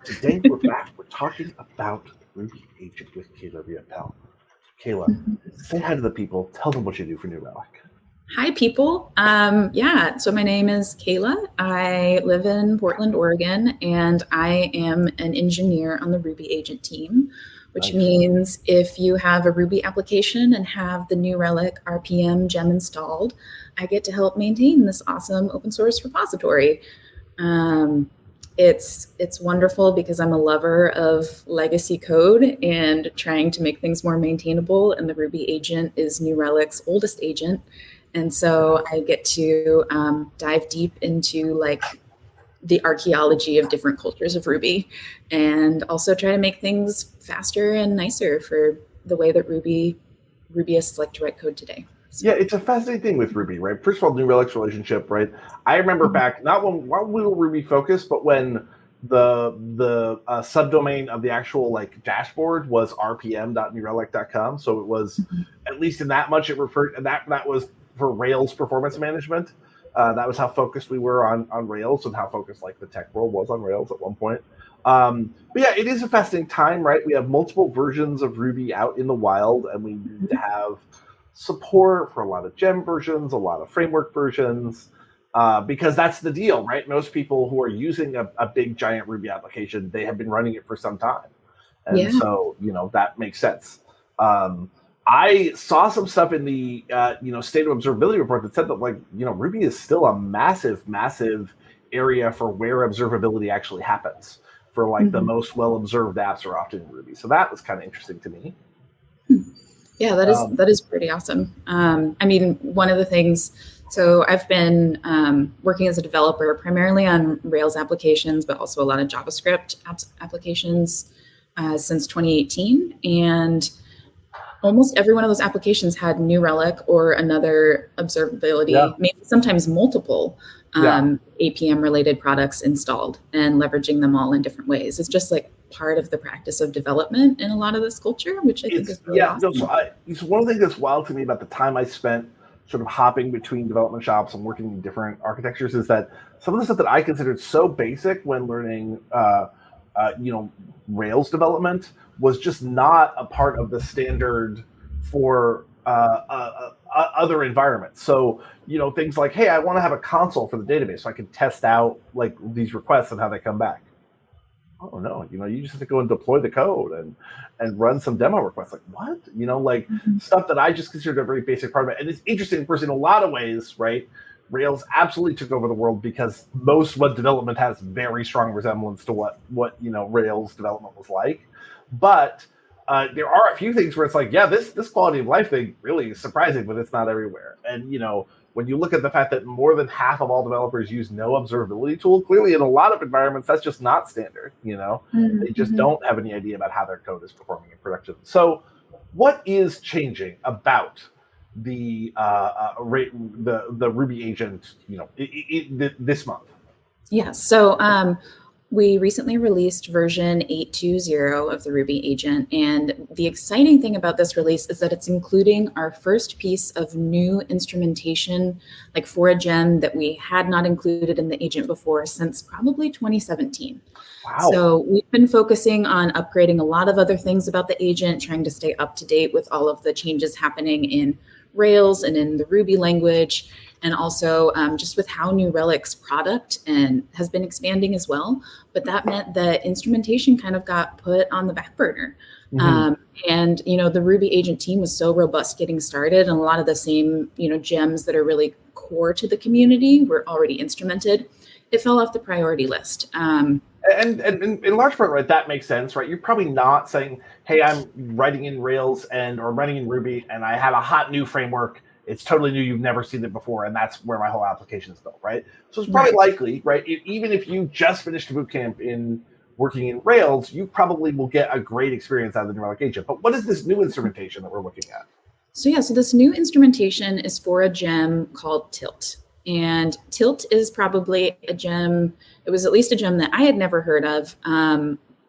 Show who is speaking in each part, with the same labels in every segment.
Speaker 1: Today we're back. We're talking about Ruby Agent with Kayla Reopelle. Kayla, say hi to the people. Tell them what you do for New Relic.
Speaker 2: Hi, people. So my name is Kayla. I live in Portland, Oregon, and I am an engineer on the Ruby Agent team, which
Speaker 1: Nice.
Speaker 2: means if you have a Ruby application and have the New Relic RPM gem installed, I get to help maintain this awesome open source repository. Um, it's wonderful because I'm a lover of legacy code and trying to make things more maintainable. And the Ruby agent is New Relic's oldest agent, and so I get to dive deep into like the archaeology of different cultures of Ruby, and also try to make things faster and nicer for the way that Rubyists like to write code today.
Speaker 1: Yeah, it's a fascinating thing with Ruby, right? First of all, New Relic's relationship, right? I remember back, not while we were Ruby focused, but when the subdomain of the actual like dashboard was rpm.newrelic.com. So it was, at least in that much, it referred, and that was for Rails performance management. That was how focused we were on Rails and how focused like the tech world was on Rails at one point. But yeah, it is a fascinating time, right? We have multiple versions of Ruby out in the wild, and we need to have support for a lot of gem versions, a lot of framework versions, because that's the deal, right? Most people who are using a big giant Ruby application, they have been running it for some time. And so, that makes sense. I saw some stuff in the, state of observability report that said that Ruby is still a massive, massive area for where observability actually happens. For the most well-observed apps are often in Ruby. So that was kind of interesting to me.
Speaker 2: Yeah, that is pretty awesome. One of the things, so I've been working as a developer primarily on Rails applications, but also a lot of JavaScript applications since 2018. And almost every one of those applications had New Relic or another observability, maybe sometimes multiple APM-related products installed and leveraging them all in different ways. It's just like part of the practice of development in a lot of this culture, which I think is really awesome.
Speaker 1: So one of the things that's wild to me about the time I spent sort of hopping between development shops and working in different architectures is that some of the stuff that I considered so basic when learning, Rails development was just not a part of the standard for other environments. So, things like, hey, I want to have a console for the database so I can test out like these requests and how they come back. Oh no, you just have to go and deploy the code and run some demo requests. Like what? Stuff that I just considered a very basic part of it. And it's interesting, of course, in a lot of ways, right? Rails absolutely took over the world because most web development has very strong resemblance to what Rails development was like. But there are a few things where it's like, yeah, this quality of life thing really is surprising, but it's not everywhere. And when you look at the fact that more than half of all developers use no observability tool, clearly in a lot of environments, that's just not standard. They just don't have any idea about how their code is performing in production. So what is changing about the Ruby agent, this month?
Speaker 2: Yeah. So we recently released version 8.2.0 of the Ruby agent. And the exciting thing about this release is that it's including our first piece of new instrumentation, like for a gem that we had not included in the agent before since probably 2017.
Speaker 1: Wow.
Speaker 2: So we've been focusing on upgrading a lot of other things about the agent, trying to stay up to date with all of the changes happening in Rails and in the Ruby language, and also just with how New Relic's product has been expanding as well. But that meant that instrumentation kind of got put on the back burner. And the Ruby agent team was so robust getting started, and a lot of the same gems that are really core to the community were already instrumented. It fell off the priority list.
Speaker 1: And in large part, right, that makes sense, right? You're probably not saying, hey, I'm writing in Rails or writing in Ruby, and I have a hot new framework. It's totally new. You've never seen it before, and that's where my whole application is built, right? So it's probably likely, right? Even if you just finished a boot camp in working in Rails, you probably will get a great experience out of the New Relic agent. But what is this new instrumentation that we're looking at?
Speaker 2: So this new instrumentation is for a gem called Tilt. And Tilt is probably a gem. It was at least a gem that I had never heard of.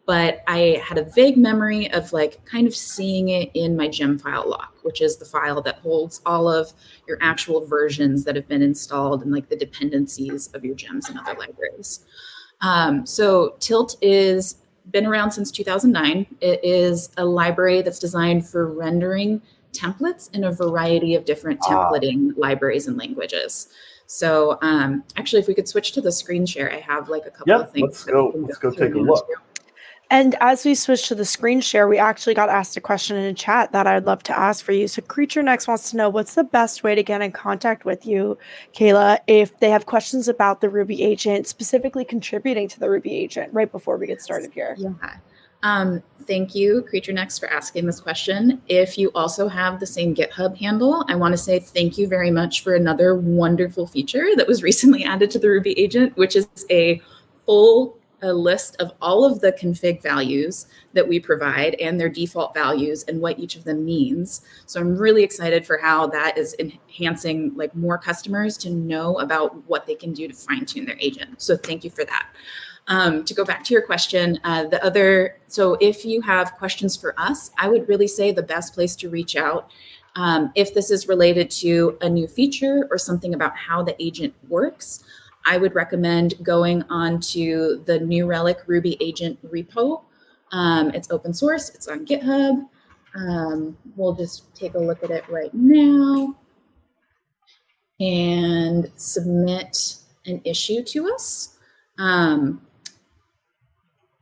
Speaker 2: But I had a vague memory of kind of seeing it in my gem file lock, which is the file that holds all of your actual versions that have been installed and the dependencies of your gems and other libraries. So Tilt is been around since 2009. It is a library that's designed for rendering templates in a variety of different templating libraries and languages. So actually, if we could switch to the screen share, I have like a couple of things.
Speaker 1: Let's go take a look.
Speaker 3: And as we switch to the screen share, we actually got asked a question in the chat that I'd love to ask for you. So Creature Next wants to know, what's the best way to get in contact with you, Kayla, if they have questions about the Ruby agent, specifically contributing to the Ruby agent, right before we get started here?
Speaker 2: Yeah. Thank you, Creature Next, for asking this question. If you also have the same GitHub handle, I want to say thank you very much for another wonderful feature that was recently added to the Ruby agent, which is a full list of all of the config values that we provide and their default values and what each of them means. So I'm really excited for how that is enhancing like more customers to know about what they can do to fine-tune their agent. So thank you for that. To go back to your question, so if you have questions for us, I would really say the best place to reach out, if this is related to a new feature or something about how the agent works, I would recommend going on to the New Relic Ruby agent repo. It's open source, it's on GitHub. We'll just take a look at it right now and submit an issue to us.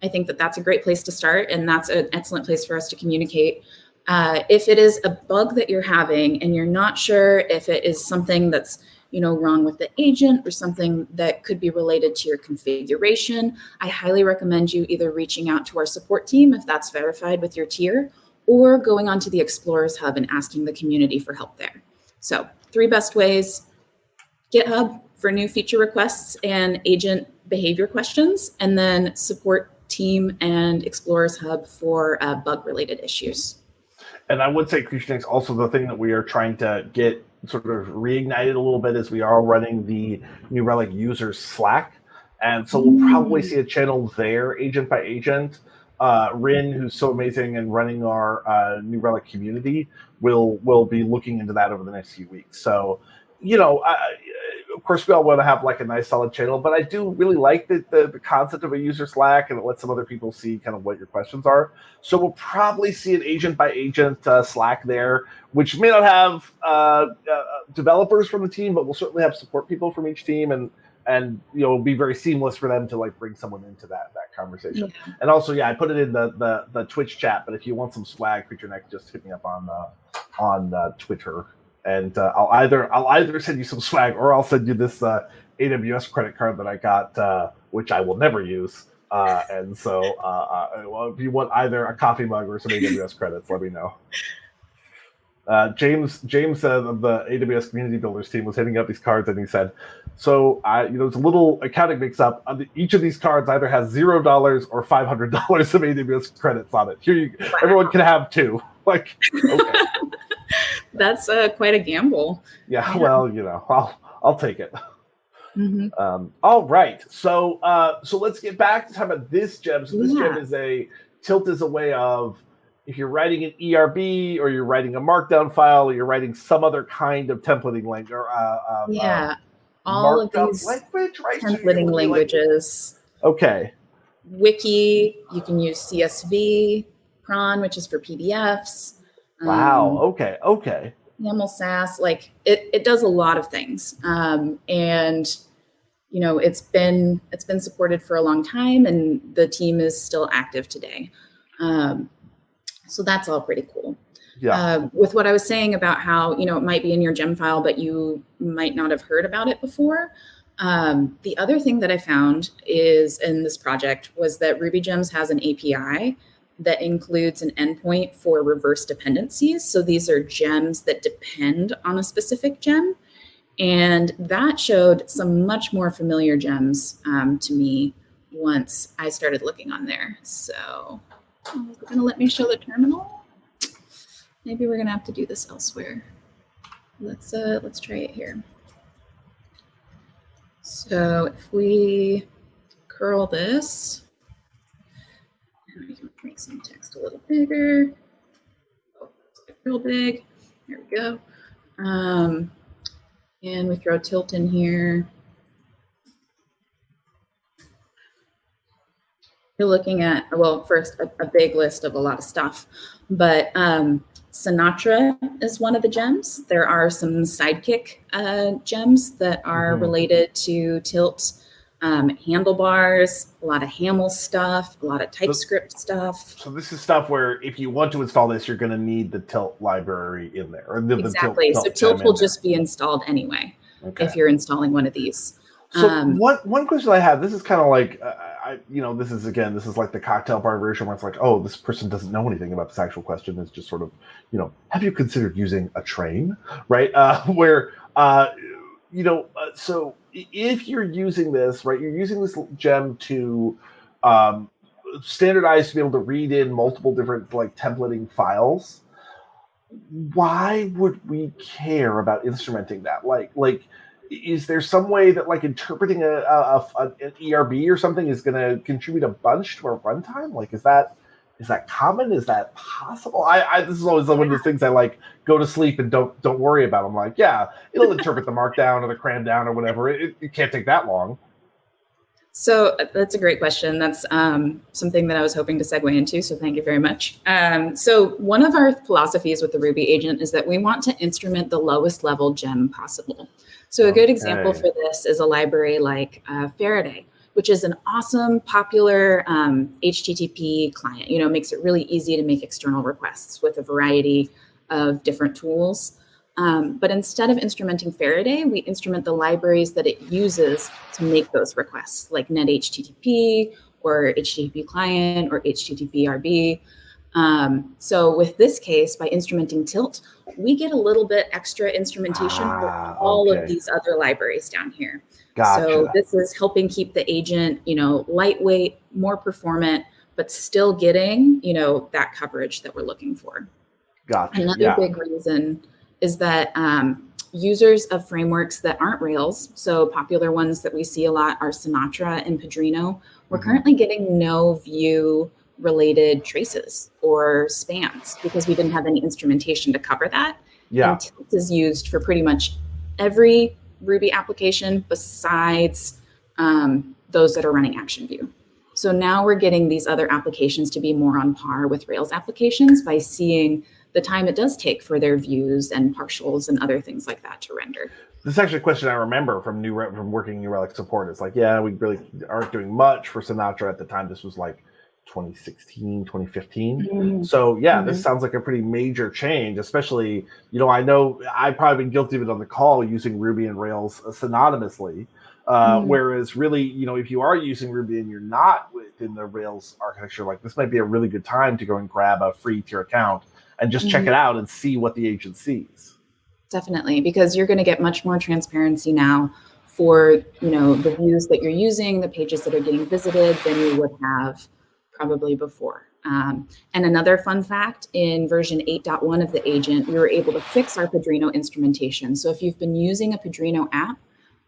Speaker 2: I think that that's a great place to start, and that's an excellent place for us to communicate. If it is a bug that you're having and you're not sure if it is something that's wrong with the agent or something that could be related to your configuration, I highly recommend you either reaching out to our support team if that's verified with your tier, or going onto the Explorers Hub and asking the community for help there. So 3 best ways: GitHub for new feature requests and agent behavior questions, and then support team and Explorers Hub for bug-related issues.
Speaker 1: And I would say Creature Next, also the thing that we are trying to get sort of reignited a little bit is we are running the New Relic users Slack. And so we'll probably see a channel there, agent by agent. Rin, who's so amazing and running our New Relic community, will be looking into that over the next few weeks. So, of course, we all want to have like a nice solid channel, but I do really like the concept of a user Slack, and it lets some other people see kind of what your questions are. So we'll probably see an agent by agent Slack there, which may not have developers from the team, but we'll certainly have support people from each team, and it'll be very seamless for them to like bring someone into that conversation. Yeah. And also, I put it in the Twitch chat, but if you want some swag, Creature Next, just hit me up on Twitter. And I'll either send you some swag, or I'll send you this AWS credit card that I got, which I will never use. And so, if you want either a coffee mug or some AWS credits, let me know. James of the AWS Community Builders team was hitting up these cards, and he said, "So, there's a little accounting mix-up. Each of these cards either has $0 or $500 of AWS credits on it. Here, everyone can have 2." Like, okay.
Speaker 2: That's quite a gamble.
Speaker 1: Yeah, well, I'll take it. Mm-hmm. All right, so let's get back to talking about this gem. So this gem is Tilt is a way of, if you're writing an ERB or you're writing a markdown file or you're writing some other kind of templating language, or
Speaker 2: all of these
Speaker 1: language, right?
Speaker 2: templating languages.
Speaker 1: Okay.
Speaker 2: Wiki, you can use CSV, Prawn, which is for PDFs.
Speaker 1: Wow. Okay.
Speaker 2: YAML SAS, like it does a lot of things, and it's been supported for a long time, and the team is still active today. So that's all pretty cool. Yeah. With what I was saying about how it might be in your gem file, but you might not have heard about it before. The other thing that I found is in this project was that Ruby Gems has an API that includes an endpoint for reverse dependencies. So these are gems that depend on a specific gem. And that showed some much more familiar gems to me once I started looking on there. So is it going to let me show the terminal? Maybe we're going to have to do this elsewhere. Let's try it here. So if we curl this, and we can make some text a little bigger. Oh, it's real big. There we go. And we throw tilt in here. you're looking at, well, first a big list of a lot of stuff, but Sinatra is one of the gems. There are some sidekick gems that are related to tilt, handlebars, a lot of Hamel stuff, a lot of TypeScript stuff.
Speaker 1: So this is stuff where if you want to install this, you're going to need the tilt library in there. Or
Speaker 2: Exactly. So tilt will just be installed anyway if you're installing one of these.
Speaker 1: So one question I have, this is kind of like, this is like the cocktail bar version where it's like, oh, this person doesn't know anything about this actual question. It's just sort of, have you considered using a train, right? So if you're using this, right, you're using this gem to standardize to be able to read in multiple different like templating files. Why would we care about instrumenting that? Like, is there some way that like interpreting an ERB or something is going to contribute a bunch to our runtime? Like, is that common? Is that possible? This is always one of the things I like go to sleep and don't worry about. I'm like, yeah, it'll interpret the markdown or the cram down or whatever. It can't take that long.
Speaker 2: So that's a great question. That's something that I was hoping to segue into. So thank you very much. So one of our philosophies with the Ruby agent is that we want to instrument the lowest level gem possible. So a good example for this is a library like Faraday, which is an awesome, popular HTTP client. Makes it really easy to make external requests with a variety of different tools. But instead of instrumenting Faraday, we instrument the libraries that it uses to make those requests, like NetHTTP or HTTP client or HTTP RB. So with this case, by instrumenting tilt, we get a little bit extra instrumentation for all of these other libraries down here.
Speaker 1: Gotcha.
Speaker 2: So this is helping keep the agent, lightweight, more performant, but still getting, that coverage that we're looking for.
Speaker 1: Gotcha.
Speaker 2: Another big reason is that users of frameworks that aren't Rails, so popular ones that we see a lot are Sinatra and Padrino, we're currently getting no Vue related traces or spans because we didn't have any instrumentation to cover that.
Speaker 1: Yeah.
Speaker 2: And tilt is used for pretty much every Ruby application besides those that are running Action Vue. So now we're getting these other applications to be more on par with Rails applications by seeing the time it does take for their views and partials and other things like that to render.
Speaker 1: This is actually a question I remember from working New Relic support. It's like, yeah, we really aren't doing much for Sinatra at the time. This was like 2016, 2015. So yeah, this sounds like a pretty major change, especially, I know I've probably been guilty of it on the call using Ruby and Rails synonymously. Whereas really, if you are using Ruby and you're not within the Rails architecture, like this might be a really good time to go and grab a free tier account and just check it out and see what the agent sees.
Speaker 2: Definitely, because you're going to get much more transparency now for, the views that you're using, the pages that are getting visited than you would have probably before. And another fun fact, in version 8.1 of the agent, we were able to fix our Padrino instrumentation. So if you've been using a Padrino app,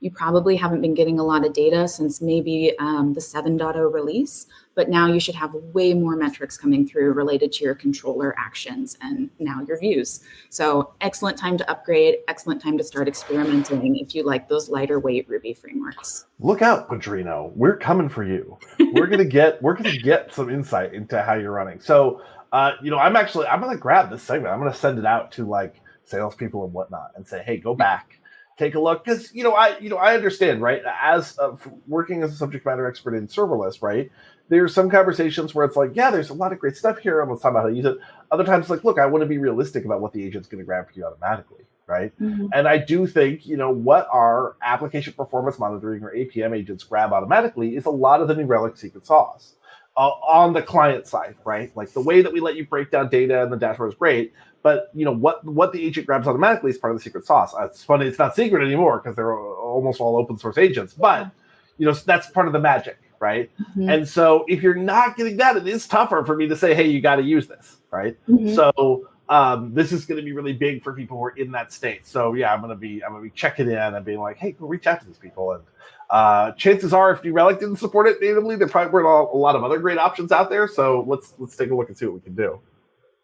Speaker 2: you probably haven't been getting a lot of data since maybe the 7.0 release, but now you should have way more metrics coming through related to your controller actions and now your views. So excellent time to upgrade, excellent time to start experimenting if you like those lighter weight Ruby frameworks.
Speaker 1: Look out, Padrino. We're coming for you. We're gonna get some insight into how you're running. So I'm gonna grab this segment. I'm gonna send it out to like salespeople and whatnot and say, hey, go back. Take a look, because I understand, right? As working as a subject matter expert in serverless, right? There's some conversations where it's like, yeah, there's a lot of great stuff here, and let's talk about how to use it. Other times, like, look, I want to be realistic about what the agent's going to grab for you automatically, right? And I do think, what our application performance monitoring or APM agents grab automatically is a lot of the New Relic secret sauce on the client side, right? Like the way that we let you break down data in the dashboard is great. But what the agent grabs automatically is part of the secret sauce. It's funny, it's not secret anymore because they're almost all open source agents. But that's part of the magic, right? And so if you're not getting that, it is tougher for me to say, hey, you got to use this, right? So this is going to be really big for people who are in that state. So yeah, I'm gonna be checking in and being like, hey, go reach out to these people. And chances are, if New Relic didn't support it natively, there probably weren't a lot of other great options out there. So let's take a look and see what we can do.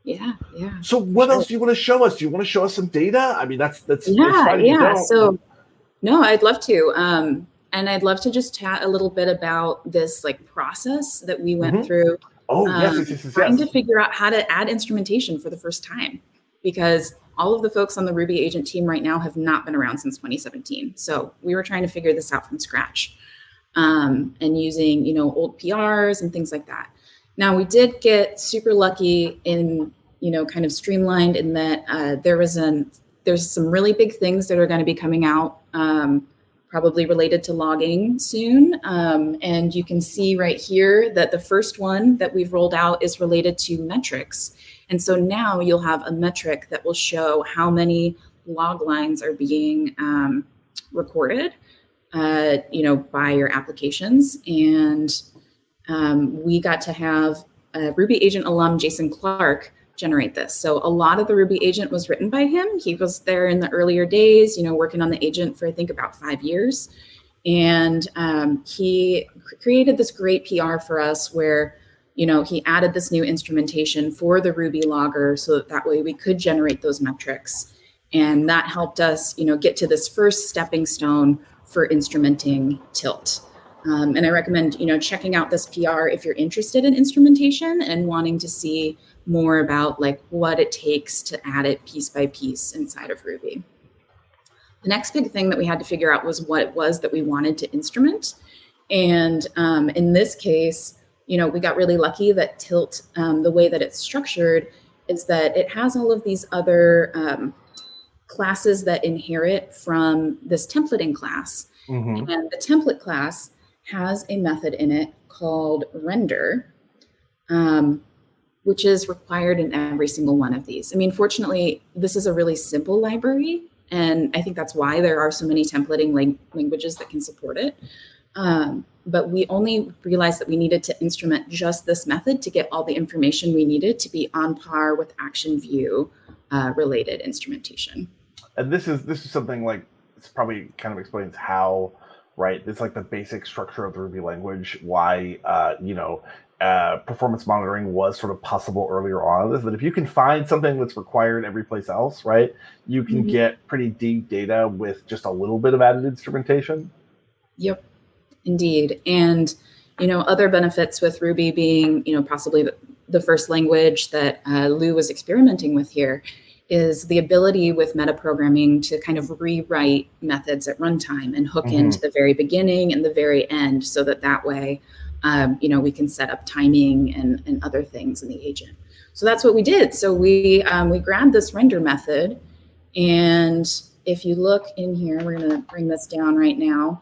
Speaker 2: Yeah.
Speaker 1: So what else do you want to show us? Do you want to show us some data? I mean, that's
Speaker 2: yeah. So no, I'd love to. And I'd love to just chat a little bit about this like process that we went through.
Speaker 1: Oh, yes.
Speaker 2: Trying to figure out how to add instrumentation for the first time, because all of the folks on the Ruby agent team right now have not been around since 2017. So we were trying to figure this out from scratch, and using, you know, old PRs and things like that. Now we did get super lucky in, you know, kind of streamlined in that there's some really big things that are going to be coming out, probably related to logging soon. And you can see right here that the first one that we've rolled out is related to metrics. And so now you'll have a metric that will show how many log lines are being recorded, you know, by your applications. And we got to have Ruby agent alum Jason Clark generate this. So a lot of the Ruby agent was written by him. He was there in the earlier days, you know, working on the agent for I think about 5 years. And he created this great PR for us where, you know, he added this new instrumentation for the Ruby logger so that way we could generate those metrics. And that helped us, you know, get to this first stepping stone for instrumenting Tilt. And I recommend, you know, checking out this PR if you're interested in instrumentation and wanting to see more about like what it takes to add it piece by piece inside of Ruby. The next big thing that we had to figure out was what it was that we wanted to instrument. And in this case, you know, we got really lucky that Tilt, the way that it's structured is that it has all of these other classes that inherit from this templating class. And the template class has a method in it called render, which is required in every single one of these. I mean, fortunately, this is a really simple library, and I think that's why there are so many templating languages that can support it. But we only realized that we needed to instrument just this method to get all the information we needed to be on par with action view related instrumentation. And
Speaker 1: this is something like, this probably kind of explains how, right, it's like the basic structure of the Ruby language, why, you know, performance monitoring was sort of possible earlier on, is that if you can find something that's required every place else, right, you can get pretty deep data with just a little bit of added instrumentation.
Speaker 2: Yep, indeed. And, you know, other benefits with Ruby being, you know, possibly the first language that Lou was experimenting with here is the ability with metaprogramming to kind of rewrite methods at runtime and hook into the very beginning and the very end so that way, you know, we can set up timing and other things in the agent. So that's what we did. So we grabbed this render method, and if you look in here, we're going to bring this down right now.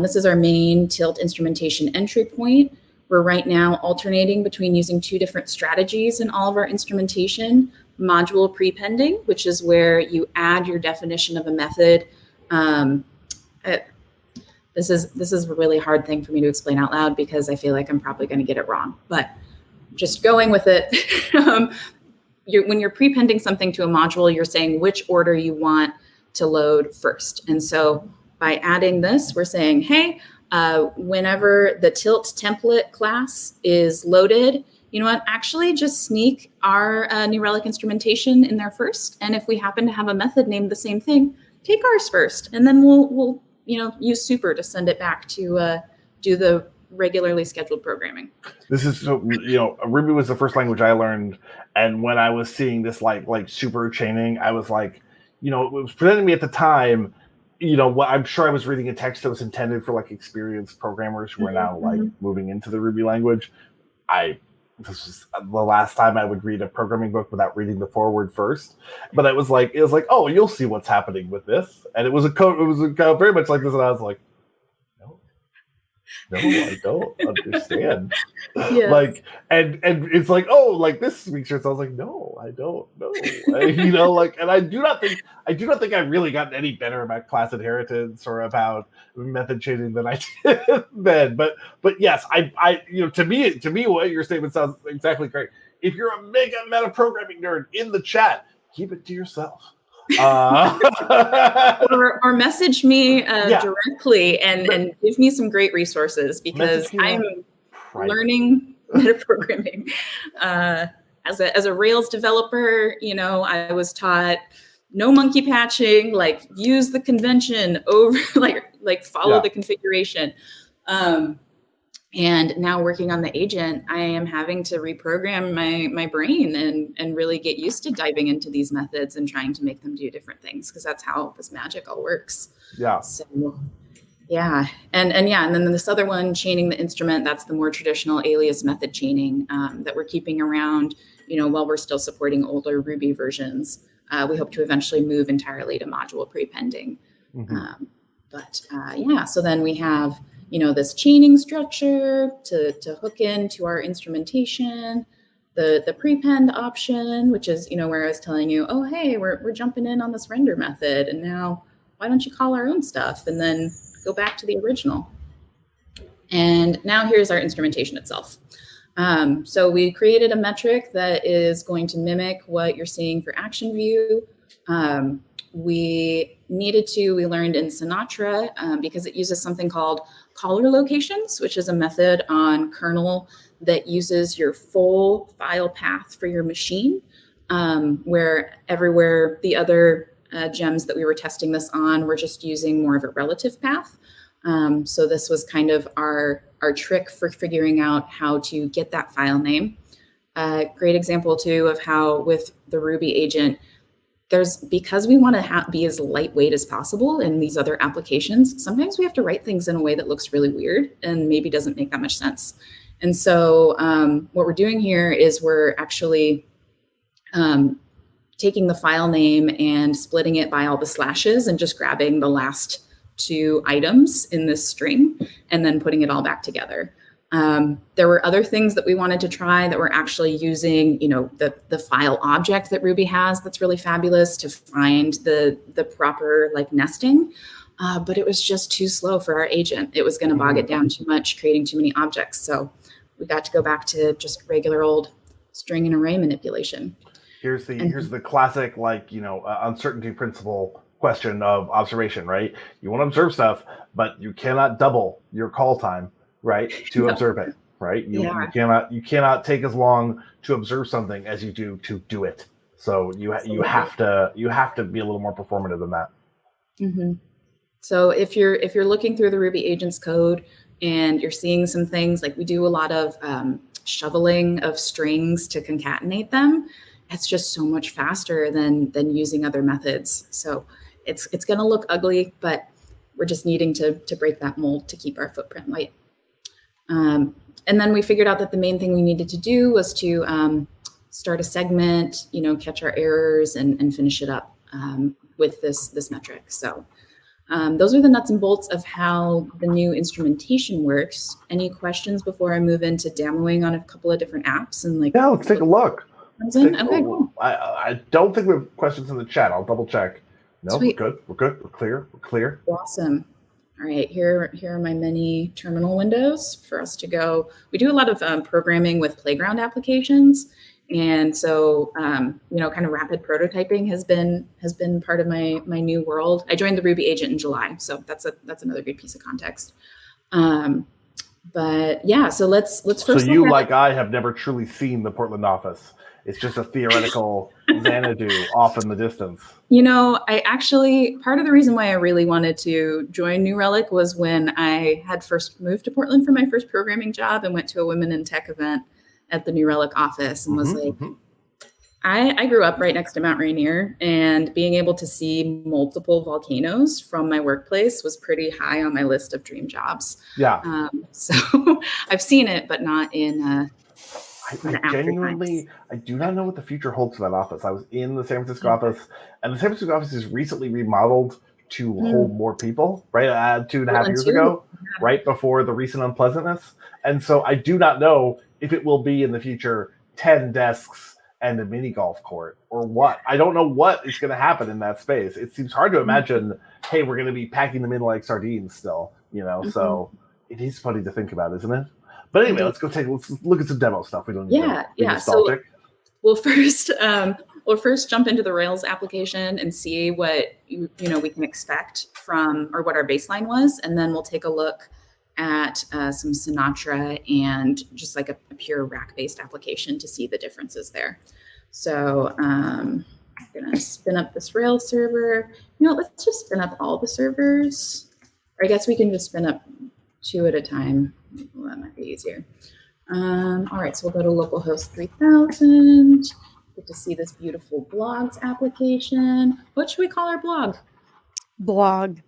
Speaker 2: This is our main Tilt instrumentation entry point. We're right now alternating between using two different strategies in all of our instrumentation. Module prepending, which is where you add your definition of a method. This is a really hard thing for me to explain out loud because I feel like I'm probably going to get it wrong, but just going with it. When you're prepending something to a module, you're saying which order you want to load first. And so by adding this, we're saying, hey, whenever the Tilt template class is loaded, you know what, actually just sneak our New Relic instrumentation in there first. And if we happen to have a method named the same thing, take ours first. And then we'll you know, use super to send it back to do the regularly scheduled programming.
Speaker 1: This is so, you know, Ruby was the first language I learned. And when I was seeing this like super chaining, I was like, you know, it was presented to me at the time, you know, what I'm sure I was reading a text that was intended for like experienced programmers who are now like moving into the Ruby language. This was the last time I would read a programming book without reading the foreword first. But it was like, oh, you'll see what's happening with this. And it was a code very much like this. And I was like, no, I don't understand. Yes. Like, and it's like, oh, like this speaks. So I was like, no, I don't know. You know, like, and I do not think I've really gotten any better about class inheritance or about method chaining than I did then. But yes, I you know, to me, what your statement sounds exactly great. If you're a mega meta programming nerd in the chat, keep it to yourself.
Speaker 2: Or message me directly and give me some great resources because I'm learning metaprogramming. As a Rails developer, you know, I was taught no monkey patching, like use the convention over, like like follow
Speaker 1: Yeah.
Speaker 2: the configuration. And now working on the agent, I am having to reprogram my brain and really get used to diving into these methods and trying to make them do different things, because that's how this magic all works.
Speaker 1: Yeah.
Speaker 2: So yeah. And then this other one, chaining the instrument, that's the more traditional alias method chaining that we're keeping around, while we're still supporting older Ruby versions. We hope to eventually move entirely to module prepending. So then we have, this chaining structure to hook into our instrumentation, the prepend option, which is, where I was telling you, oh, hey, we're jumping in on this render method. And now why don't you call our own stuff and then go back to the original? And now here's our instrumentation itself. So we created a metric that is going to mimic what you're seeing for action view. We learned in Sinatra, because it uses something called caller locations, which is a method on kernel that uses your full file path for your machine, where everywhere the other gems that we were testing this on, we're just using more of a relative path. So this was kind of our trick for figuring out how to get that file name. Great example too of how with the Ruby agent, because we want to be as lightweight as possible in these other applications, sometimes we have to write things in a way that looks really weird and maybe doesn't make that much sense. And so what we're doing here is we're actually taking the file name and splitting it by all the slashes and just grabbing the last two items in this string and then putting it all back together. There were other things that we wanted to try that were actually using, the file object that Ruby has that's really fabulous to find the proper nesting. But it was just too slow for our agent. It was going to bog it down too much, creating too many objects. So we got to go back to just regular old string and array manipulation.
Speaker 1: Here's the classic, uncertainty principle question of observation, right? You want to observe stuff, but you cannot double your call time, right, to observe it, right? You cannot take as long to observe something as you do to do it. So you have to be a little more performative than that.
Speaker 2: Mm-hmm. So if you're looking through the Ruby agents code and you're seeing some things, like we do a lot of shoveling of strings to concatenate them, it's just so much faster than using other methods. So it's going to look ugly, but we're just needing to break that mold to keep our footprint light. And then we figured out that the main thing we needed to do was to start a segment, catch our errors and finish it up with this metric. So those are the nuts and bolts of how the new instrumentation works. Any questions before I move into demoing on a couple of different apps and
Speaker 1: Yeah, let's take a look.
Speaker 2: Okay, cool.
Speaker 1: I don't think we have questions in the chat. I'll double check. No,
Speaker 2: Sweet.
Speaker 1: We're good. We're clear.
Speaker 2: Awesome. All right, here are my many terminal windows for us to go. We do a lot of programming with playground applications. And so, kind of rapid prototyping has been part of my new world. I joined the Ruby agent in July, so that's another good piece of context. But yeah, so let's first.
Speaker 1: So you, like I, have never truly seen the Portland office. It's just a theoretical Xanadu off in the distance.
Speaker 2: I actually, part of the reason why I really wanted to join New Relic was when I had first moved to Portland for my first programming job and went to a Women in Tech event at the New Relic office and was like, I grew up right next to Mount Rainier, and being able to see multiple volcanoes from my workplace was pretty high on my list of dream jobs.
Speaker 1: Yeah.
Speaker 2: So I've seen it, but not in
Speaker 1: I do not know what the future holds for that office. I was in the San Francisco office, and the San Francisco office is recently remodeled to hold more people, right? 2.5 years ago, right before the recent unpleasantness. And so I do not know if it will be in the future 10 desks and a mini golf court or what. I don't know what is going to happen in that space. It seems hard to imagine, hey, we're going to be packing them in like sardines still, So it is funny to think about, isn't it? But anyway, let's look at some demo stuff. We don't need to be nostalgic.
Speaker 2: So we'll first jump into the Rails application and see what we can expect from, or what our baseline was, and then we'll take a look at some Sinatra and just like a pure rack-based application to see the differences there. So I'm gonna spin up this Rails server. Let's just spin up all the servers. Or I guess we can just spin up 2 at a time. Well, that might be easier. All right, so we'll go to localhost 3000. Get to see this beautiful blogs application. What should we call our blog?
Speaker 3: Blog.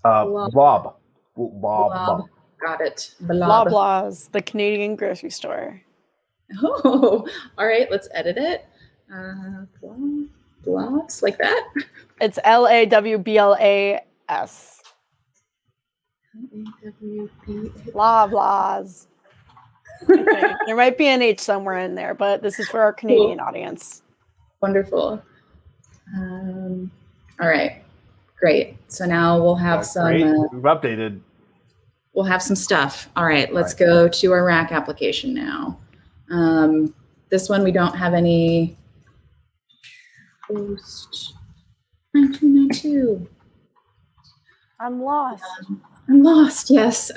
Speaker 1: Blob.
Speaker 2: Got it.
Speaker 3: Blob. Blahs, the Canadian grocery store.
Speaker 2: Oh, all right, let's edit it. Blogs, like that?
Speaker 3: It's LAWBLAS. Blahs. Okay. There might be an H somewhere in there, but this is for our Canadian audience.
Speaker 2: Wonderful. All right, great. So now we'll have some.
Speaker 1: We've updated.
Speaker 2: We'll have some stuff. All right, let's go to our rack application now. This one we don't have any. Post 1992.
Speaker 3: I'm lost.
Speaker 2: I'm lost. Yes.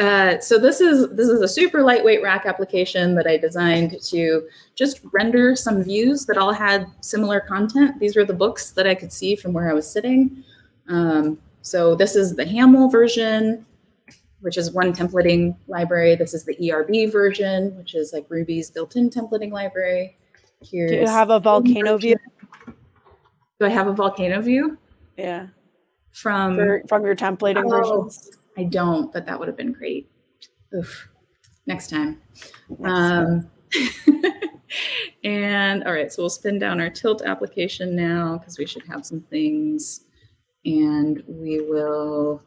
Speaker 2: So this is a super lightweight rack application that I designed to just render some views that all had similar content. These were the books that I could see from where I was sitting. So this is the Hamel version, which is one templating library. This is the ERB version, which is like Ruby's built-in templating library. Here's
Speaker 3: Do you have a volcano view?
Speaker 2: Do I have a volcano view?
Speaker 3: Yeah.
Speaker 2: From
Speaker 3: your templating versions?
Speaker 2: I don't, but that would have been great. Oof. Next time. And all right, so we'll spin down our tilt application now because we should have some things. And we will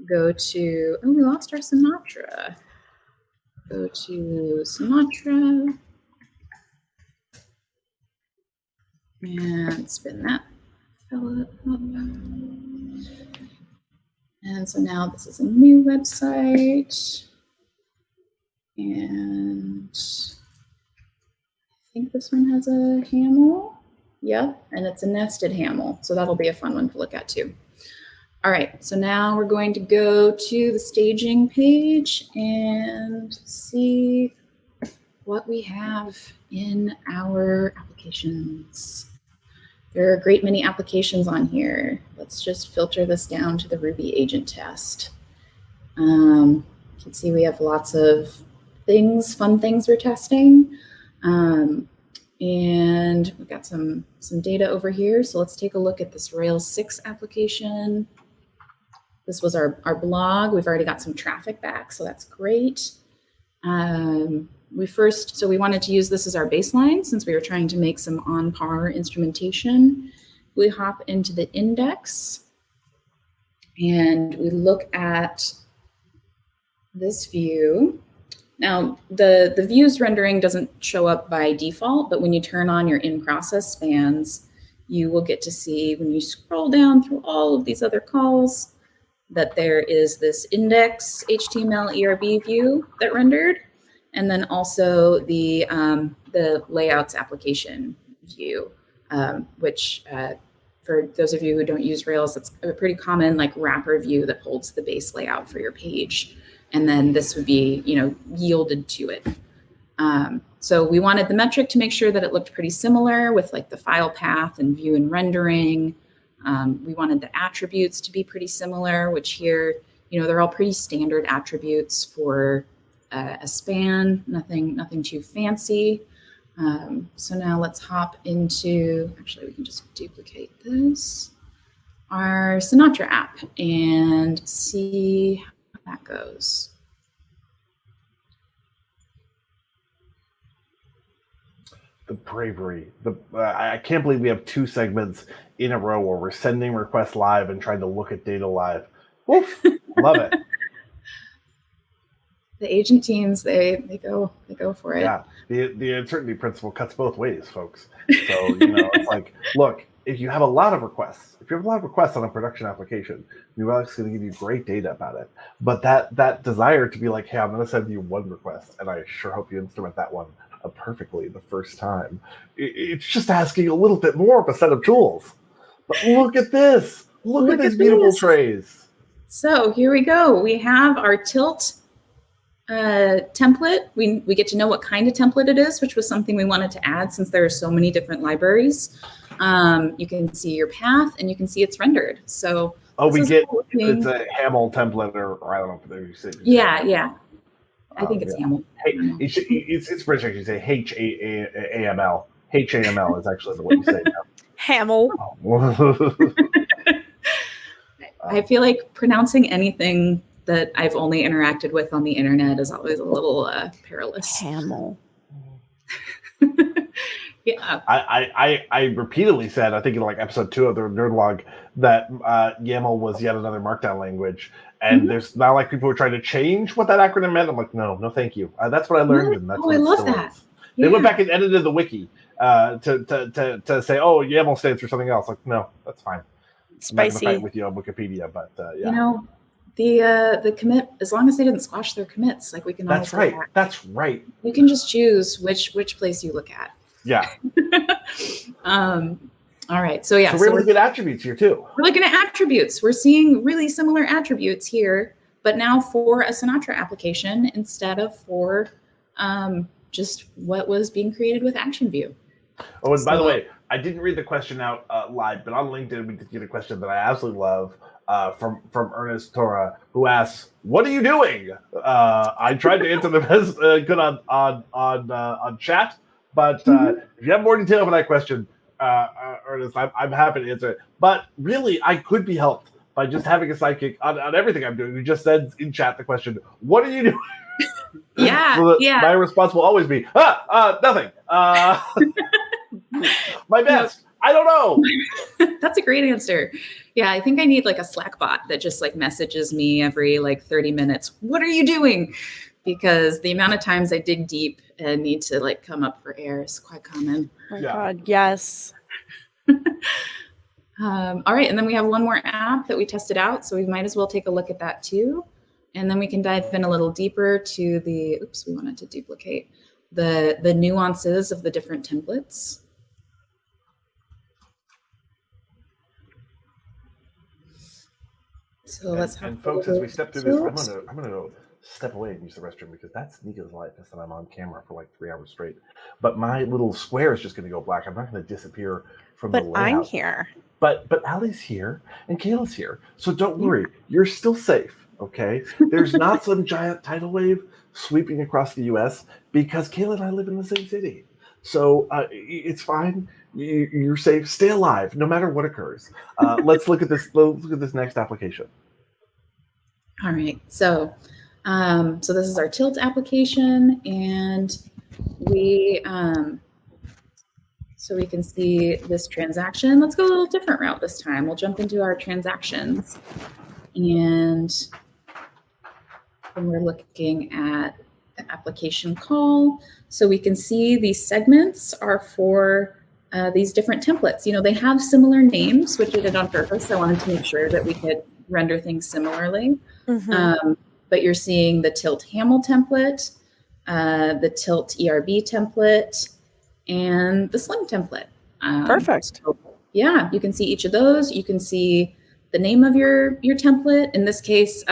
Speaker 2: go to, oh, we lost our Sinatra. Go to Sinatra. And spin that fella up. And so now this is a new website. And I think this one has a Hamel. Yep, and it's a nested Hamel. So that'll be a fun one to look at too. All right, so now we're going to go to the staging page and see what we have in our applications. There are a great many applications on here. Let's just filter this down to the Ruby agent test. You can see we have lots of things, fun things we're testing. And we've got some data over here. So let's take a look at this Rails 6 application. This was our blog. We've already got some traffic back, so that's great. We wanted to use this as our baseline since we were trying to make some on-par instrumentation. We hop into the index and we look at this view. Now, the views rendering doesn't show up by default, but when you turn on your in-process spans, you will get to see when you scroll down through all of these other calls that there is this index HTML ERB view that rendered. And then also the layouts application view, which for those of you who don't use Rails, it's a pretty common like wrapper view that holds the base layout for your page. And then this would be, yielded to it. So we wanted the metric to make sure that it looked pretty similar with like the file path and view and rendering. We wanted the attributes to be pretty similar, which here, they're all pretty standard attributes for a span, nothing too fancy. So now let's hop into, actually we can just duplicate this, our Sinatra app and see how that goes.
Speaker 1: The bravery, I can't believe we have 2 segments in a row where we're sending requests live and trying to look at data live. Woof, love it.
Speaker 2: The agent teams, they go for it.
Speaker 1: Yeah, the uncertainty principle cuts both ways, folks. So it's like, look, if you have a lot of requests on a production application, New Relic's going to give you great data about it. But that desire to be like, hey, I'm going to send you one request, and I sure hope you instrument that one perfectly the first time. It's just asking a little bit more of a set of tools. But look at this. Look at these beautiful trays.
Speaker 2: So here we go. We have our tilt template. We get to know what kind of template it is, which was something we wanted to add since there are so many different libraries. You can see your path and you can see it's rendered. So
Speaker 1: Oh, we
Speaker 2: is
Speaker 1: get
Speaker 2: looking-
Speaker 1: it's a Hamel template, or I don't know if you say.
Speaker 2: Yeah. I think it's Hamel.
Speaker 1: Hey, it's British actually. Say HAML. HAML is actually what you say now.
Speaker 3: Hamel.
Speaker 2: I feel like pronouncing anything that I've only interacted with on the internet is always a little perilous.
Speaker 3: Hamel.
Speaker 2: Yeah.
Speaker 1: I repeatedly said, I think in like episode 2 of the Nerdlog, that YAML was yet another Markdown language. And there's now like people who are trying to change what that acronym meant. I'm like, no, thank you. That's what I learned, and that's what
Speaker 2: I
Speaker 1: it
Speaker 2: love
Speaker 1: still
Speaker 2: that.
Speaker 1: is. They went back and edited the wiki to say, oh, YAML stands for something else. Like, no, that's fine.
Speaker 3: Spicy.
Speaker 1: I'm not gonna fight with you on Wikipedia, but yeah.
Speaker 2: You know, the commit, as long as they didn't squash their commits, like we can.
Speaker 1: That's right. That's right.
Speaker 2: You can just choose which place you look at.
Speaker 1: Yeah.
Speaker 2: All right. So yeah.
Speaker 1: So we're looking at attributes here too.
Speaker 2: We're looking at attributes. We're seeing really similar attributes here, but now for a Sinatra application instead of for just what was being created with Action View.
Speaker 1: Oh, and by the way, I didn't read the question out live, but on LinkedIn we did get a question that I absolutely love from Ernest Tora, who asks, "What are you doing?" I tried to answer the best good on chat, but if you have more detail for that question, Ernest, I'm happy to answer it. But really, I could be helped by just having a sidekick on everything I'm doing. Who just said in chat the question, "What are you doing?"
Speaker 2: Yeah,
Speaker 1: So
Speaker 2: yeah.
Speaker 1: My response will always be, nothing. My best. I don't know.
Speaker 2: That's a great answer. Yeah, I think I need like a Slack bot that just like messages me every like 30 minutes. What are you doing? Because the amount of times I dig deep and need to like come up for air is quite common.
Speaker 3: Oh my God, yes.
Speaker 2: All right, and then we have one more app that we tested out, so we might as well take a look at that too. And then we can dive in a little deeper to the, we wanted to duplicate the nuances of the different templates. So let's have.
Speaker 1: And folks, as we step through this, I'm gonna go step away and use the restroom because that's Nika's likeness that I'm on camera for like 3 hours straight. But my little square is just gonna go black. I'm not gonna disappear from the layout.
Speaker 3: But I'm here.
Speaker 1: But Allie's here and Kayla's here, so don't worry. You're still safe. Okay, there's not some giant tidal wave sweeping across the U.S. because Kayla and I live in the same city, so it's fine. You're safe. Stay alive, no matter what occurs. Let's look at this. Let's look at this next application.
Speaker 2: All right, so this is our tilt application, and we so we can see this transaction. Let's go a little different route this time. We'll jump into our transactions, and we're looking at the application call. So we can see these segments are for these different templates. You know, they have similar names, which I did on purpose. I wanted to make sure that we could render things similarly.
Speaker 3: Mm-hmm.
Speaker 2: But you're seeing the tilt Hamel template, the tilt ERB template, and the sling template.
Speaker 3: Perfect.
Speaker 2: So, yeah, you can see each of those. You can see the name of your template. In this case,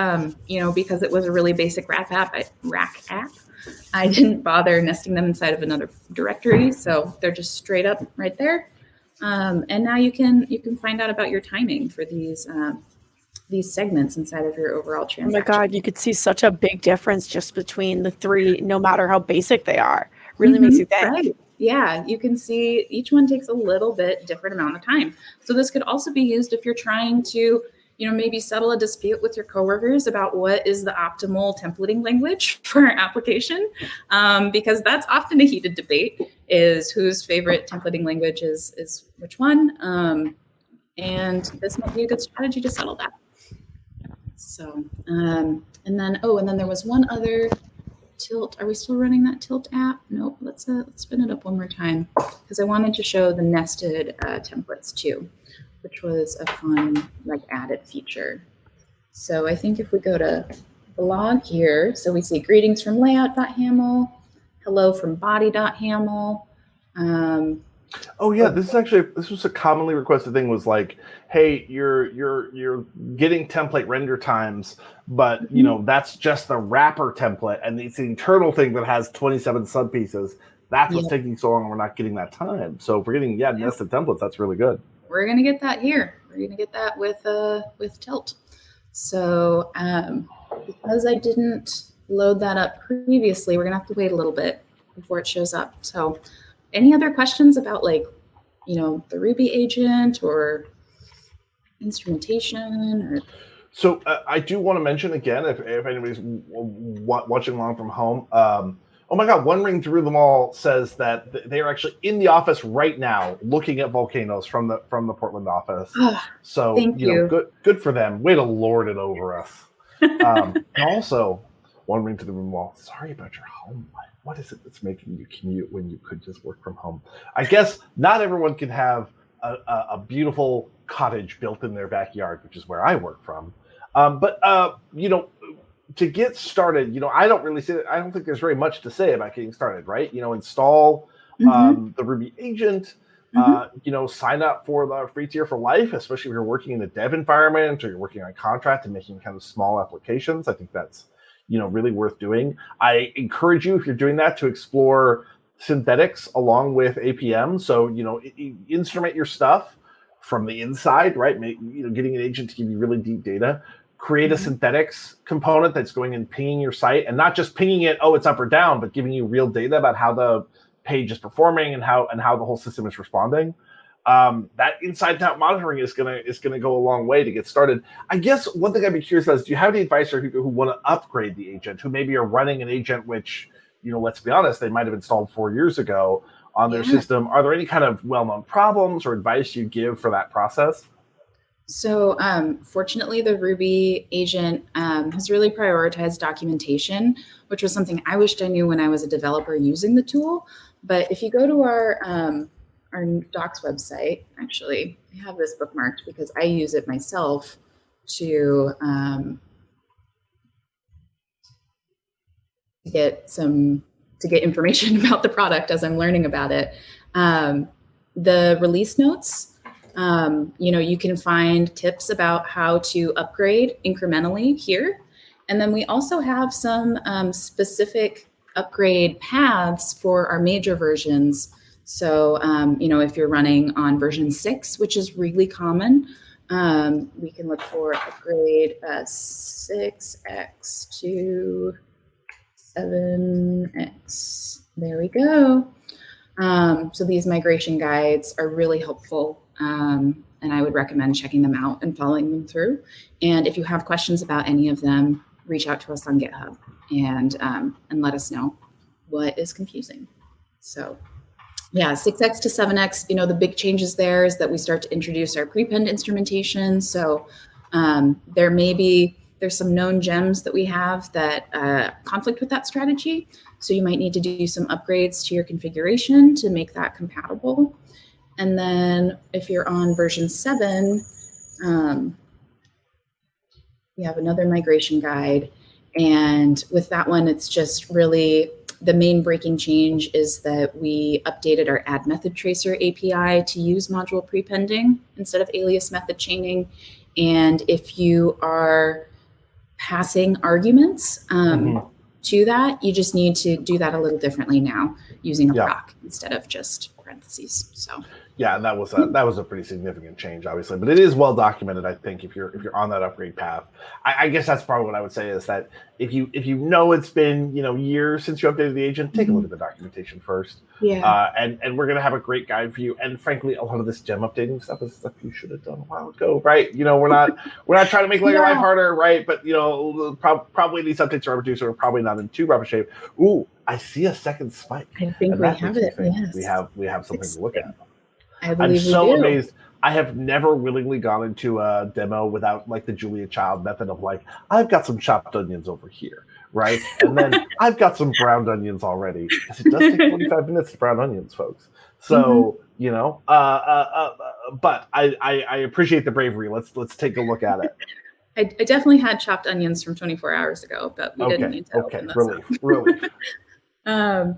Speaker 2: you know, because it was a really basic rack app, I didn't bother nesting them inside of another directory, so they're just straight up right there. And now you can find out about your timing for these segments inside of your overall transaction.
Speaker 3: Oh my God, you could see such a big difference just between the three, no matter how basic they are. Really makes you think.
Speaker 2: Right. Yeah, you can see each one takes a little bit different amount of time. So this could also be used if you're trying to, you know, maybe settle a dispute with your coworkers about what is the optimal templating language for our application, because that's often a heated debate, is whose favorite templating language is which one. And this might be a good strategy to settle that. So, and then there was one other tilt. Are we still running that tilt app? Nope. Let's spin it up one more time because I wanted to show the nested templates too, which was a fun like added feature. So I think if we go to blog here, so we see greetings from layout.haml, hello from body.haml.
Speaker 1: Oh yeah, this was a commonly requested thing. Was like, hey, you're getting template render times, but you know that's just the wrapper template, and it's the internal thing that has 27 subpieces. That's what's taking so long. We're not getting that time. So if we're getting nested templates, that's really good.
Speaker 2: We're gonna get that here. we're going to get that with Tilt. So because I didn't load that up previously, we're going to have to wait a little bit before it shows up. So any other questions about like, the Ruby agent or instrumentation or...
Speaker 1: So I do want to mention again, if anybody's watching along from home, oh my God, One Ring Through Them All says that they are actually in the office right now looking at volcanoes from the Portland office. So
Speaker 2: thank you.
Speaker 1: Good for them. Way to lord it over us. And also, One Ring Through Them All, sorry about your home life. What is it that's making you commute when you could just work from home? I guess not everyone can have a beautiful cottage built in their backyard, which is where I work from. But to get started, I don't really say that. I don't think there's very much to say about getting started, right? Install the Ruby agent, sign up for the free tier for life, especially if you're working in a dev environment or you're working on contract and making kind of small applications. I think that's, really worth doing. I encourage you, if you're doing that, to explore synthetics along with APM. So, instrument your stuff from the inside, right? Getting an agent to give you really deep data. Create a synthetics component that's going and pinging your site, and not just pinging it, oh, it's up or down, but giving you real data about how the page is performing and how the whole system is responding. That inside out monitoring is gonna go a long way to get started. I guess one thing I'd be curious about is, do you have any advice for people who want to upgrade the agent, who maybe are running an agent which, let's be honest, they might have installed 4 years ago on their system? Are there any kind of well-known problems or advice you give for that process?
Speaker 2: So fortunately, the Ruby agent has really prioritized documentation, which was something I wished I knew when I was a developer using the tool. But if you go to our docs website, actually, I have this bookmarked because I use it myself to get information about the product as I'm learning about it. The release notes, you can find tips about how to upgrade incrementally here. And then we also have some specific upgrade paths for our major versions. So, if you're running on version 6, which is really common, we can look for upgrade 6x to 7x. There we go. So these migration guides are really helpful, and I would recommend checking them out and following them through. And if you have questions about any of them, reach out to us on GitHub and let us know what is confusing. So yeah, 6x to 7x, the big changes there is that we start to introduce our prepend instrumentation. So there's some known gems that we have that conflict with that strategy. So you might need to do some upgrades to your configuration to make that compatible. And then if you're on version 7, we have another migration guide. And with that one, it's just really the main breaking change is that we updated our add method tracer API to use module prepending instead of alias method chaining. And if you are passing arguments to that, you just need to do that a little differently now using a proc instead of just parentheses. So
Speaker 1: yeah, and that was a pretty significant change, obviously, but it is well documented. I think if you're on that upgrade path, I guess that's probably what I would say is that if you it's been years since you updated the agent, take a look at the documentation first.
Speaker 2: Yeah,
Speaker 1: and we're gonna have a great guide for you. And frankly, a lot of this gem updating stuff is stuff you should have done a while ago, right? We're not trying to make your life harder, right? But probably these updates are overdue, so we're probably not in too rough shape. Ooh, I see a second spike.
Speaker 2: I think we have it. Yes,
Speaker 1: we have something to look at.
Speaker 2: I'm
Speaker 1: so amazed. I have never willingly gone into a demo without the Julia Child method of I've got some chopped onions over here, right? And then I've got some browned onions already, because it does take 45 minutes to brown onions, folks. So, but I appreciate the bravery. Let's take a look at it.
Speaker 2: I definitely had chopped onions from 24 hours ago, but we didn't need to open this
Speaker 1: relief.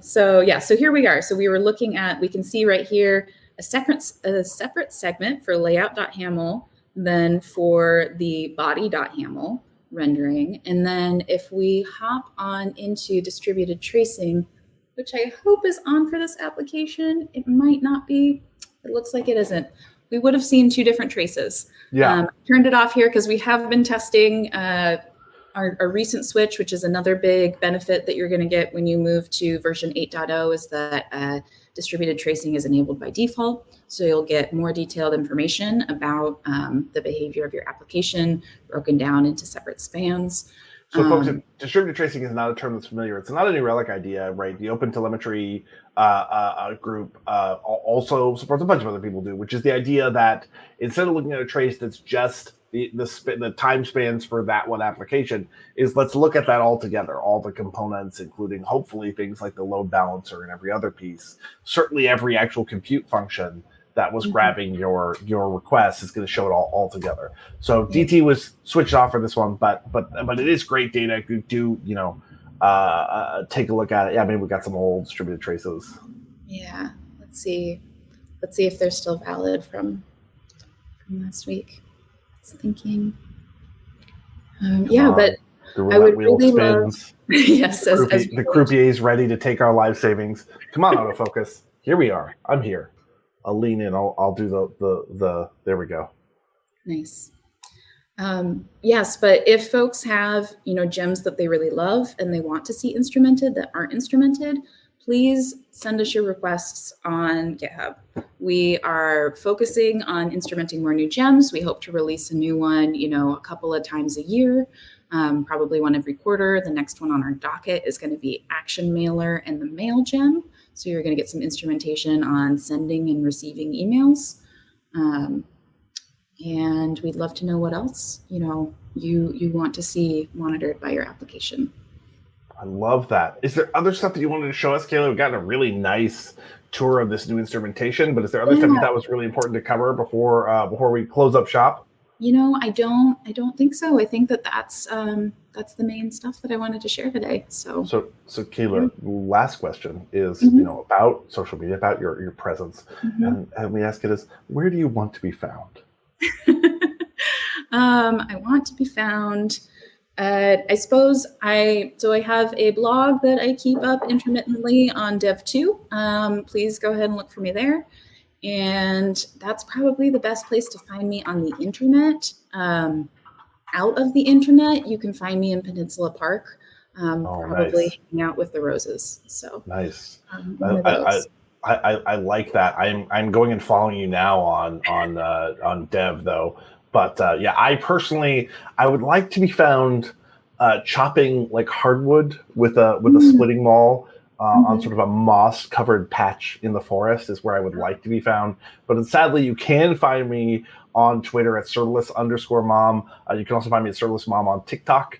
Speaker 2: So here we are. So we were looking at, we can see right here, a separate segment for layout.haml, then for the body.haml rendering. And then if we hop on into distributed tracing, which I hope is on for this application, it might not be. It looks like it isn't. we would have seen 2 different traces.
Speaker 1: Yeah.
Speaker 2: Turned it off here because we have been testing our recent switch, which is another big benefit that you're going to get when you move to version 8.0 is that distributed tracing is enabled by default. So you'll get more detailed information about the behavior of your application broken down into separate spans.
Speaker 1: So, folks, distributed tracing is not a term that's familiar. It's not a New Relic idea, right? The Open Telemetry group also supports a bunch of other people do, which is the idea that instead of looking at a trace that's just the time spans for that one application, is let's look at that all together, all the components, including hopefully things like the load balancer and every other piece. Certainly, every actual compute function that was grabbing your request is going to show it all together. So DT was switched off for this one, but it is great data. You do take a look at it. Yeah, maybe we got some old distributed traces.
Speaker 2: Yeah, let's see if they're still valid from last week. I was thinking. But I would really love. Yes,
Speaker 1: the croupier is ready to take our life savings. Come on, autofocus. Here we are. I'm here. I'll lean in. I'll do the there we go.
Speaker 2: Nice. Yes, but if folks have, gems that they really love and they want to see instrumented that aren't instrumented, please send us your requests on GitHub. We are focusing on instrumenting more new gems. We hope to release a new one, a couple of times a year, probably one every quarter. The next one on our docket is going to be Action Mailer and the Mail gem. So you're going to get some instrumentation on sending and receiving emails. And we'd love to know what else, you want to see monitored by your application.
Speaker 1: I love that. Is there other stuff that you wanted to show us, Kayla? We've gotten a really nice tour of this new instrumentation, but is there other stuff you thought was really important to cover before we close up shop?
Speaker 2: I don't think so. I think that's the main stuff that I wanted to share today. So
Speaker 1: Kayla, last question is, about social media, about your presence. And we ask it is, where do you want to be found?
Speaker 2: I want to be found. I suppose I have a blog that I keep up intermittently on Dev2. Please go ahead and look for me there. And that's probably the best place to find me on the internet. Out of the internet, you can find me in Peninsula Park, probably hanging out with the roses. So
Speaker 1: nice. I like that. I'm going and following you now on Dev though. But I personally would like to be found chopping like hardwood with a splitting maul. On sort of a moss-covered patch in the forest is where I would like to be found. But sadly, you can find me on Twitter at Serverless_mom. You can also find me at ServerlessMom on TikTok,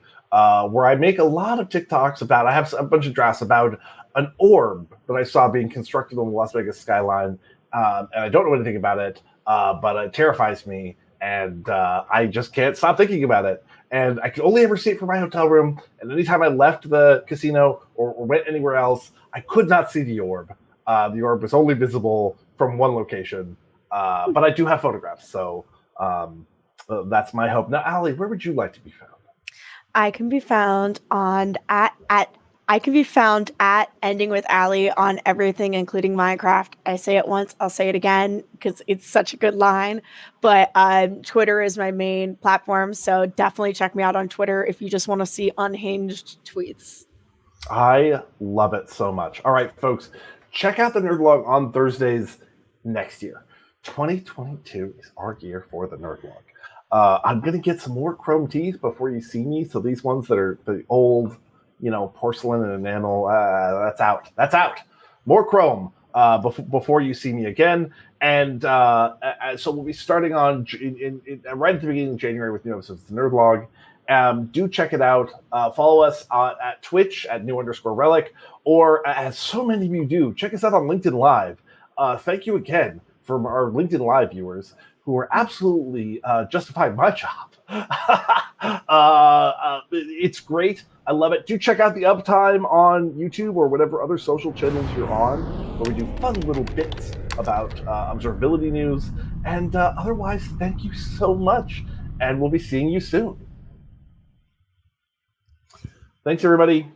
Speaker 1: where I make a lot of TikToks about, I have a bunch of drafts about an orb that I saw being constructed on the Las Vegas skyline. And I don't know anything about it, but it terrifies me. And I just can't stop thinking about it. And I could only ever see it from my hotel room. And anytime I left the casino or went anywhere else, I could not see the orb. The orb was only visible from one location. But I do have photographs. So that's my hope. Now, Allie, where would you like to be found?
Speaker 3: I can be found at Ending with Allie on everything, including Minecraft. I say it once, I'll say it again because it's such a good line. But Twitter is my main platform, so definitely check me out on Twitter if you just want to see unhinged tweets.
Speaker 1: I love it so much. All right, folks, check out the Nerdlog on Thursdays next year. 2022 is our year for the Nerdlog. I'm going to get some more chrome teeth before you see me. So these ones that are the old, porcelain and enamel, that's out. That's out. More chrome before you see me again. And so we'll be starting on right at the beginning of January with new episodes of the Nerdlog. Do check it out. Follow us at Twitch at @new_relic, or as so many of you do, check us out on LinkedIn Live. Thank you again for our LinkedIn Live viewers who are absolutely justifying my job. It's great. I love it. Do check out the Uptime on YouTube or whatever other social channels you're on, where we do fun little bits about observability news. And otherwise, thank you so much. And we'll be seeing you soon. Thanks, everybody.